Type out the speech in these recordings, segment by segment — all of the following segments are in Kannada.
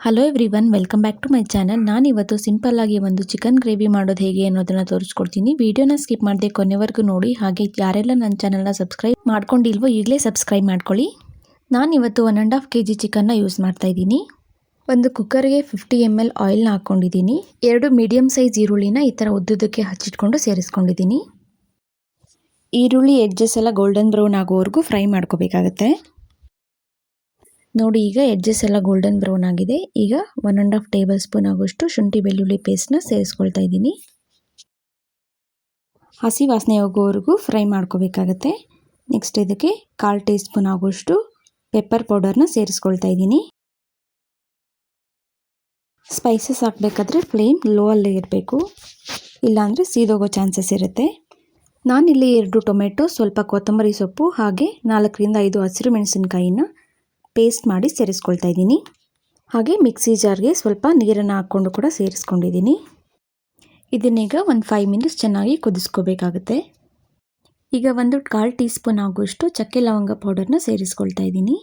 Hello everyone, welcome back to my channel. ನಾನಿವತ್ತು ಸಿಂಪಲ್ ಆಗಿ ಒಂದು ಚಿಕನ್ ಗ್ರೇವಿ ಮಾಡೋದು ಹೇಗೆ ಅನ್ನೋದನ್ನು ತೋರಿಸ್ಕೊಡ್ತೀನಿ. ವಿಡಿಯೋನ ಸ್ಕಿಪ್ ಮಾಡದೆ ಕೊನೆವರೆಗೂ ನೋಡಿ. ಹಾಗೆ ಯಾರೆಲ್ಲ ನನ್ನ ಚಾನಲ್ನ ಸಬ್ಸ್ಕ್ರೈಬ್ ಮಾಡ್ಕೊಂಡಿಲ್ವೋ ಈಗಲೇ ಸಬ್ಸ್ಕ್ರೈಬ್ ಮಾಡ್ಕೊಳ್ಳಿ. ನಾನಿವತ್ತು 1.5 kg ಚಿಕನ್ನ ಯೂಸ್ ಮಾಡ್ತಾ ಇದ್ದೀನಿ. ಒಂದು ಕುಕ್ಕರ್ಗೆ 50 ml ಆಯಿಲ್ನ ಹಾಕ್ಕೊಂಡಿದ್ದೀನಿ. 2 ಮೀಡಿಯಮ್ ಸೈಜ್ ಈರುಳ್ಳಿನ ಈ ಥರ ಉದ್ದುದಕ್ಕೆ ಹಚ್ಚಿಟ್ಕೊಂಡು ಸೇರಿಸ್ಕೊಂಡಿದ್ದೀನಿ. ಈರುಳ್ಳಿ ಎಡ್ಜಸ್ ಎಲ್ಲ ಗೋಲ್ಡನ್ ಬ್ರೌನ್ ಆಗೋವರೆಗೂ ಫ್ರೈ ಮಾಡ್ಕೋಬೇಕಾಗತ್ತೆ. ನೋಡಿ, ಈಗ ಎಡ್ಜಸ್ ಎಲ್ಲ ಗೋಲ್ಡನ್ ಬ್ರೌನ್ ಆಗಿದೆ. ಈಗ 1.5 ಟೇಬಲ್ ಸ್ಪೂನ್ ಆಗೋಷ್ಟು ಶುಂಠಿ ಬೆಳ್ಳುಳ್ಳಿ ಪೇಸ್ಟ್ನ ಸೇರಿಸ್ಕೊಳ್ತಾ ಇದ್ದೀನಿ. ಹಸಿ ವಾಸನೆ ಹೋಗೋವರೆಗೂ ಫ್ರೈ ಮಾಡ್ಕೋಬೇಕಾಗತ್ತೆ. ನೆಕ್ಸ್ಟ್ ಇದಕ್ಕೆ 1/4 ಟೀ ಸ್ಪೂನ್ ಆಗೋಷ್ಟು ಪೆಪ್ಪರ್ ಪೌಡರ್ನ ಸೇರಿಸ್ಕೊಳ್ತಾ ಇದ್ದೀನಿ. ಸ್ಪೈಸಸ್ ಹಾಕಬೇಕಾದ್ರೆ ಫ್ಲೇಮ್ ಲೋ ಅಲ್ಲೇ ಇರಬೇಕು, ಇಲ್ಲಾಂದರೆ ಸೀದೋಗೋ ಚಾನ್ಸಸ್ ಇರುತ್ತೆ. ನಾನಿಲ್ಲಿ 2 ಟೊಮೆಟೊ, ಸ್ವಲ್ಪ ಕೊತ್ತಂಬರಿ ಸೊಪ್ಪು ಹಾಗೆ 4 ರಿಂದ 5 ಹಸಿರು ಮೆಣಸಿನಕಾಯಿನ ಪೇಸ್ಟ್ ಮಾಡಿ ಸೇರಿಸ್ಕೊಳ್ತಾ ಇದ್ದೀನಿ. ಹಾಗೆ ಮಿಕ್ಸಿ ಜಾರ್ಗೆ ಸ್ವಲ್ಪ ನೀರನ್ನು ಹಾಕ್ಕೊಂಡು ಕೂಡ ಸೇರಿಸ್ಕೊಂಡಿದ್ದೀನಿ. ಇದನ್ನೀಗ ಒಂದು 5 ಮಿನಿಟ್ಸ್ ಚೆನ್ನಾಗಿ ಕುದಿಸ್ಕೋಬೇಕಾಗುತ್ತೆ. ಈಗ 1/4 ಟೀ ಸ್ಪೂನ್ ಆಗುವಷ್ಟು ಚಕ್ಕೆ ಲವಂಗ ಪೌಡರ್ನ ಸೇರಿಸ್ಕೊಳ್ತಾ ಇದ್ದೀನಿ.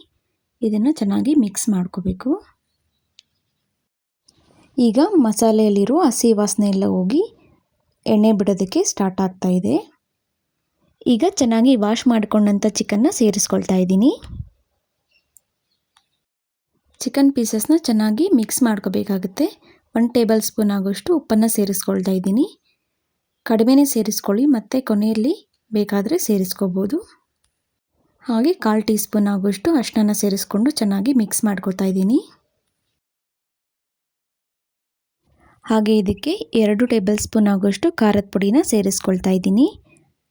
ಇದನ್ನು ಚೆನ್ನಾಗಿ ಮಿಕ್ಸ್ ಮಾಡ್ಕೋಬೇಕು. ಈಗ ಮಸಾಲೆಯಲ್ಲಿರೋ ಹಸಿ ವಾಸನೆ ಎಲ್ಲ ಹೋಗಿ ಎಣ್ಣೆ ಬಿಡೋದಕ್ಕೆ ಸ್ಟಾರ್ಟ್ ಆಗ್ತಾ ಇದೆ. ಈಗ ಚೆನ್ನಾಗಿ ವಾಶ್ ಮಾಡಿಕೊಂಡಂಥ ಚಿಕನ್ನ ಸೇರಿಸ್ಕೊಳ್ತಾ ಇದ್ದೀನಿ. ಚಿಕನ್ ಪೀಸಸ್ನ ಚೆನ್ನಾಗಿ ಮಿಕ್ಸ್ ಮಾಡ್ಕೋಬೇಕಾಗುತ್ತೆ. 1 ಟೇಬಲ್ ಸ್ಪೂನ್ ಆಗೋಷ್ಟು ಉಪ್ಪನ್ನು ಸೇರಿಸ್ಕೊಳ್ತಾ ಇದ್ದೀನಿ. ಕಡಿಮೆನೇ ಸೇರಿಸ್ಕೊಳ್ಳಿ, ಮತ್ತು ಕೊನೆಯಲ್ಲಿ ಬೇಕಾದರೆ ಸೇರಿಸ್ಕೋಬೋದು. ಹಾಗೆ 1/4 ಟೀ ಸ್ಪೂನ್ ಆಗೋಷ್ಟು ಅರಿಶಿನ ಸೇರಿಸ್ಕೊಂಡು ಚೆನ್ನಾಗಿ ಮಿಕ್ಸ್ ಮಾಡ್ಕೊತಾ ಇದ್ದೀನಿ. ಹಾಗೆ ಇದಕ್ಕೆ 2 ಟೇಬಲ್ ಸ್ಪೂನ್ ಆಗೋಷ್ಟು ಖಾರದ ಪುಡಿನ ಸೇರಿಸ್ಕೊಳ್ತಾ ಇದ್ದೀನಿ.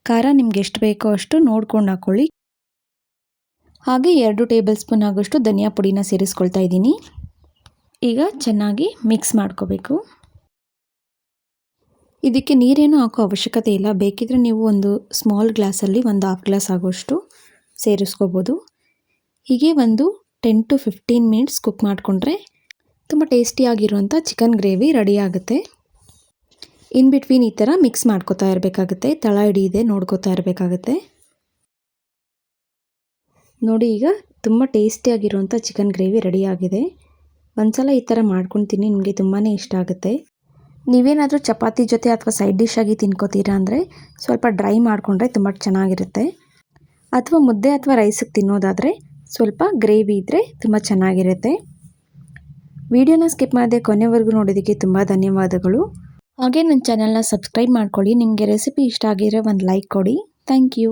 ಖಾರ ನಿಮ್ಗೆ ಎಷ್ಟು ಬೇಕೋ ಅಷ್ಟು ನೋಡ್ಕೊಂಡು ಹಾಕ್ಕೊಳ್ಳಿ. ಹಾಗೆ 2 ಟೇಬಲ್ ಸ್ಪೂನ್ ಆಗೋಷ್ಟು ಧನಿಯಾ ಪುಡಿನ ಸೇರಿಸ್ಕೊಳ್ತಾ ಇದ್ದೀನಿ. ಈಗ ಚೆನ್ನಾಗಿ ಮಿಕ್ಸ್ ಮಾಡ್ಕೋಬೇಕು. ಇದಕ್ಕೆ ನೀರೇನು ಹಾಕೋ ಅವಶ್ಯಕತೆ ಇಲ್ಲ. ಬೇಕಿದ್ರೆ ನೀವು ಒಂದು ಸ್ಮಾಲ್ ಗ್ಲಾಸಲ್ಲಿ ಒಂದು 1/2 ಗ್ಲಾಸ್ ಆಗೋಷ್ಟು ಸೇರಿಸ್ಕೋಬೋದು. ಹೀಗೆ ಒಂದು 10 to 15 ಮಿನಿಟ್ಸ್ ಕುಕ್ ಮಾಡಿಕೊಂಡ್ರೆ ತುಂಬ ಟೇಸ್ಟಿಯಾಗಿರುವಂಥ ಚಿಕನ್ ಗ್ರೇವಿ ರೆಡಿ ಆಗುತ್ತೆ. ಇನ್ ಬಿಟ್ವೀನ್ ಈ ಥರ ಮಿಕ್ಸ್ ಮಾಡ್ಕೋತಾ ಇರಬೇಕಾಗುತ್ತೆ. ತಳ ಹಿಡಿಯದೆ ನೋಡ್ಕೋತಾ ಇರಬೇಕಾಗುತ್ತೆ. ನೋಡಿ, ಈಗ ತುಂಬ ಟೇಸ್ಟಿಯಾಗಿರುವಂಥ ಚಿಕನ್ ಗ್ರೇವಿ ರೆಡಿಯಾಗಿದೆ. ಒಂದ್ಸಲ ಈ ಥರ ಮಾಡ್ಕೊತೀನಿ, ನಿಮಗೆ ತುಂಬಾ ಇಷ್ಟ ಆಗುತ್ತೆ. ನೀವೇನಾದರೂ ಚಪಾತಿ ಜೊತೆ ಅಥವಾ ಸೈಡ್ ಡಿಶ್ ಆಗಿ ತಿನ್ಕೋತೀರಾ ಅಂದರೆ ಸ್ವಲ್ಪ ಡ್ರೈ ಮಾಡಿಕೊಂಡ್ರೆ ತುಂಬ ಚೆನ್ನಾಗಿರುತ್ತೆ. ಅಥವಾ ಮುದ್ದೆ ಅಥವಾ ರೈಸಿಗೆ ತಿನ್ನೋದಾದರೆ ಸ್ವಲ್ಪ ಗ್ರೇವಿ ಇದ್ದರೆ ತುಂಬ ಚೆನ್ನಾಗಿರುತ್ತೆ. ವಿಡಿಯೋನ ಸ್ಕಿಪ್ ಮಾಡದೆ ಕೊನೆವರೆಗೂ ನೋಡೋದಕ್ಕೆ ತುಂಬ ಧನ್ಯವಾದಗಳು. ಹಾಗೆ ನನ್ನ ಚಾನಲ್ನ ಸಬ್ಸ್ಕ್ರೈಬ್ ಮಾಡ್ಕೊಳ್ಳಿ. ನಿಮಗೆ ರೆಸಿಪಿ ಇಷ್ಟ ಆಗಿದ್ರೆ ಒಂದು ಲೈಕ್ ಕೊಡಿ. Thank you.